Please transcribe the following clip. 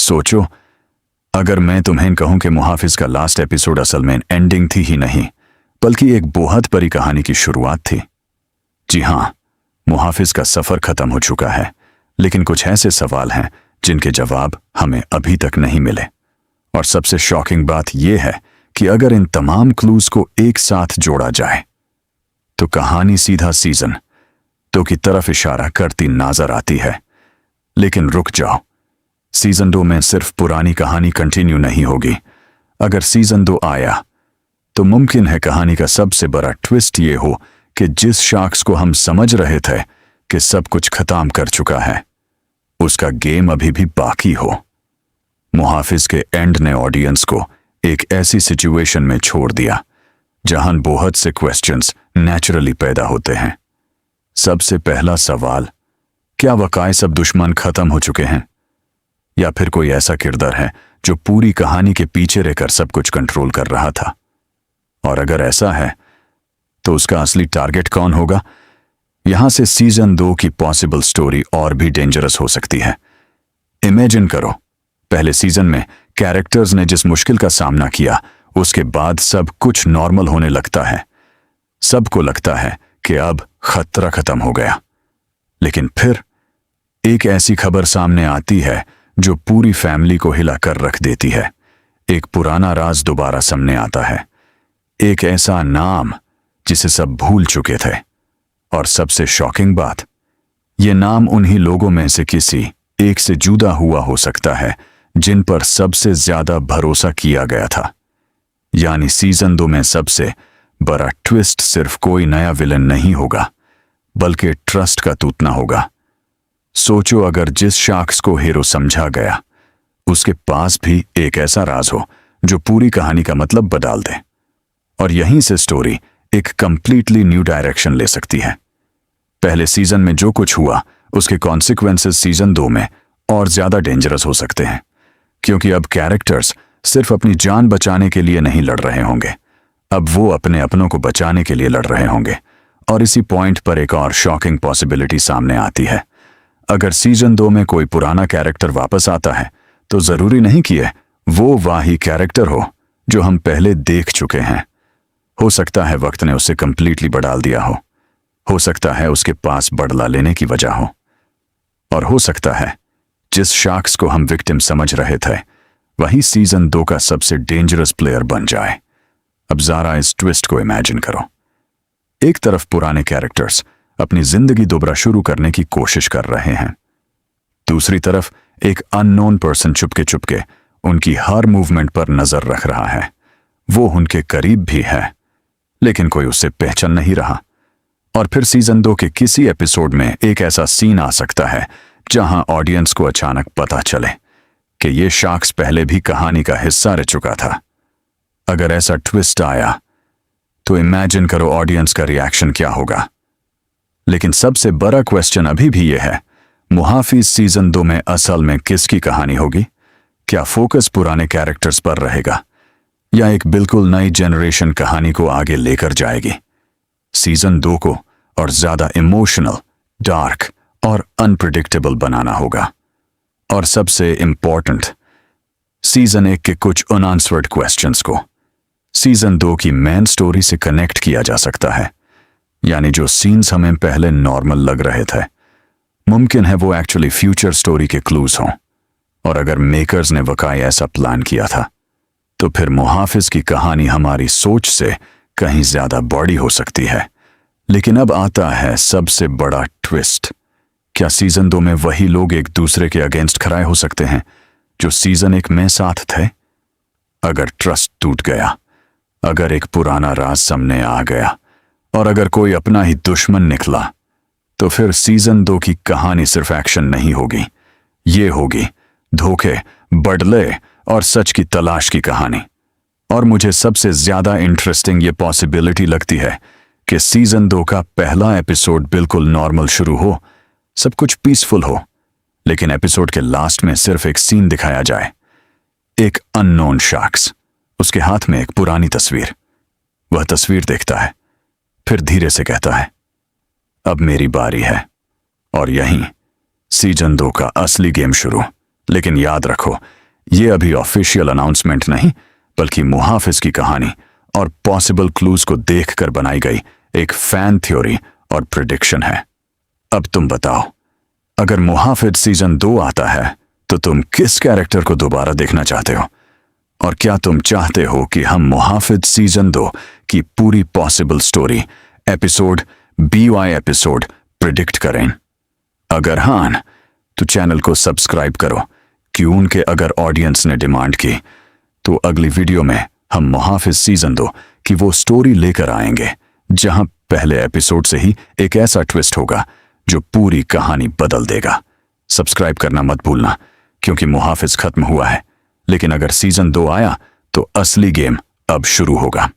सोचो, अगर मैं तुम्हें कहूं कि मुहाफिज का लास्ट एपिसोड असल में एंडिंग थी ही नहीं, बल्कि एक बोहत बड़ी कहानी की शुरुआत थी। जी हां, मुहाफिज का सफर खत्म हो चुका है, लेकिन कुछ ऐसे सवाल हैं जिनके जवाब हमें अभी तक नहीं मिले। और सबसे शॉकिंग बात यह है कि अगर इन तमाम क्लूज को एक साथ जोड़ा जाए तो कहानी सीधा सीजन 2 की तरफ इशारा करती नजर आती है। लेकिन रुक जाओ, सीजन 2 में सिर्फ पुरानी कहानी कंटिन्यू नहीं होगी। अगर सीजन 2 आया तो मुमकिन है कहानी का सबसे बड़ा ट्विस्ट ये हो कि जिस शख्स को हम समझ रहे थे कि सब कुछ खत्म कर चुका है, उसका गेम अभी भी बाकी हो। मुहाफिज के एंड ने ऑडियंस को एक ऐसी सिचुएशन में छोड़ दिया जहां बहुत से क्वेश्चंस नेचुरली पैदा होते हैं। सबसे पहला सवाल, क्या वाकई सब दुश्मन खत्म हो चुके हैं, या फिर कोई ऐसा किरदार है जो पूरी कहानी के पीछे रहकर सब कुछ कंट्रोल कर रहा था? और अगर ऐसा है तो उसका असली टारगेट कौन होगा? यहां से सीजन 2 की पॉसिबल स्टोरी और भी डेंजरस हो सकती है। इमेजिन करो, पहले सीजन में कैरेक्टर्स ने जिस मुश्किल का सामना किया, उसके बाद सब कुछ नॉर्मल होने लगता है। सबको लगता है कि अब खतरा खत्म हो गया। लेकिन फिर एक ऐसी खबर सामने आती है जो पूरी फैमिली को हिलाकर रख देती है। एक पुराना राज दोबारा सामने आता है, एक ऐसा नाम जिसे सब भूल चुके थे। और सबसे शॉकिंग बात, यह नाम उन्हीं लोगों में से किसी एक से जुदा हुआ हो सकता है जिन पर सबसे ज्यादा भरोसा किया गया था। यानी सीजन 2 में सबसे बड़ा ट्विस्ट सिर्फ कोई नया विलन नहीं होगा, बल्कि ट्रस्ट का टूटना होगा। सोचो, अगर जिस शख्स को हीरो समझा गया उसके पास भी एक ऐसा राज हो जो पूरी कहानी का मतलब बदल दे, और यहीं से स्टोरी एक कंप्लीटली न्यू डायरेक्शन ले सकती है। पहले सीजन में जो कुछ हुआ, उसके कॉन्सिक्वेंसेस सीजन 2 में और ज्यादा डेंजरस हो सकते हैं, क्योंकि अब कैरेक्टर्स सिर्फ अपनी जान बचाने के लिए नहीं लड़ रहे होंगे, अब वो अपने अपनों को बचाने के लिए लड़ रहे होंगे। और इसी पॉइंट पर एक और शॉकिंग पॉसिबिलिटी सामने आती है। अगर सीजन 2 में कोई पुराना कैरेक्टर वापस आता है तो जरूरी नहीं कि वो वही कैरेक्टर हो जो हम पहले देख चुके हैं। हो सकता है वक्त ने उसे कंप्लीटली बदल दिया हो सकता है उसके पास बदला लेने की वजह हो, और हो सकता है जिस शख्स को हम विक्टिम समझ रहे थे वही सीजन 2 का सबसे डेंजरस प्लेयर बन जाए। अब जरा इस ट्विस्ट को इमेजिन करो। एक तरफ पुराने कैरेक्टर्स अपनी जिंदगी दोबारा शुरू करने की कोशिश कर रहे हैं, दूसरी तरफ एक अननोन पर्सन चुपके चुपके उनकी हर मूवमेंट पर नजर रख रहा है। वो उनके करीब भी है, लेकिन कोई उससे पहचान नहीं रहा। और फिर सीजन 2 के किसी एपिसोड में एक ऐसा सीन आ सकता है जहां ऑडियंस को अचानक पता चले कि यह शख्स पहले भी कहानी का हिस्सा रह चुका था। अगर ऐसा ट्विस्ट आया तो इमेजिन करो ऑडियंस का रिएक्शन क्या होगा। लेकिन सबसे बड़ा क्वेश्चन अभी भी यह है, मुहाफिज सीजन 2 में असल में किसकी कहानी होगी? क्या फोकस पुराने कैरेक्टर्स पर रहेगा, या एक बिल्कुल नई जनरेशन कहानी को आगे लेकर जाएगी? सीजन 2 को और ज्यादा इमोशनल, डार्क और अनप्रिडिक्टेबल बनाना होगा। और सबसे इंपॉर्टेंट, सीजन 1 के कुछ अनआंसर्ड क्वेश्चंस को सीजन 2 की मेन स्टोरी से कनेक्ट किया जा सकता है। यानी जो सीन्स हमें पहले नॉर्मल लग रहे थे, मुमकिन है वो एक्चुअली फ्यूचर स्टोरी के क्लूज हों। और अगर मेकर्स ने वाकई ऐसा प्लान किया था तो फिर मुहाफिज की कहानी हमारी सोच से कहीं ज्यादा बड़ी हो सकती है। लेकिन अब आता है सबसे बड़ा ट्विस्ट। क्या सीजन 2 में वही लोग एक दूसरे के अगेंस्ट खड़े हो सकते हैं जो सीजन 1 में साथ थे? अगर ट्रस्ट टूट गया, अगर एक पुराना राज सामने आ गया, और अगर कोई अपना ही दुश्मन निकला, तो फिर सीजन 2 की कहानी सिर्फ एक्शन नहीं होगी, ये होगी धोखे, बदले और सच की तलाश की कहानी। और मुझे सबसे ज्यादा इंटरेस्टिंग ये पॉसिबिलिटी लगती है कि सीजन 2 का पहला एपिसोड बिल्कुल नॉर्मल शुरू हो, सब कुछ पीसफुल हो, लेकिन एपिसोड के लास्ट में सिर्फ एक सीन दिखाया जाए। एक अननोन शख्स, उसके हाथ में एक पुरानी तस्वीर। वह तस्वीर देखता है, फिर धीरे से कहता है, अब मेरी बारी है। और यहीं सीजन 2 का असली गेम शुरू, लेकिन याद रखो, ये अभी ऑफिशियल अनाउंसमेंट नहीं, बल्कि मुहाफिज की कहानी और पॉसिबल क्लूज को देखकर बनाई गई एक फैन थ्योरी और प्रिडिक्शन है। अब तुम बताओ, अगर मुहाफिज सीजन 2 आता है तो तुम किस कैरेक्टर को दोबारा देखना चाहते हो? और क्या तुम चाहते हो कि हम मुहाफिज सीजन 2 की पूरी possible story episode BY episode predict करें? अगर हाँ, तो चैनल को सब्सक्राइब करो, क्यों के अगर ऑडियंस ने डिमांड की तो अगली वीडियो में हम मुहाफिज सीजन 2 की वो स्टोरी लेकर आएंगे जहां पहले एपिसोड से ही एक ऐसा ट्विस्ट होगा जो पूरी कहानी बदल देगा। सब्सक्राइब करना मत भूलना, क्योंकि मुहाफिज खत्म हुआ है, लेकिन अगर सीजन 2 आया तो असली गेम अब शुरू होगा।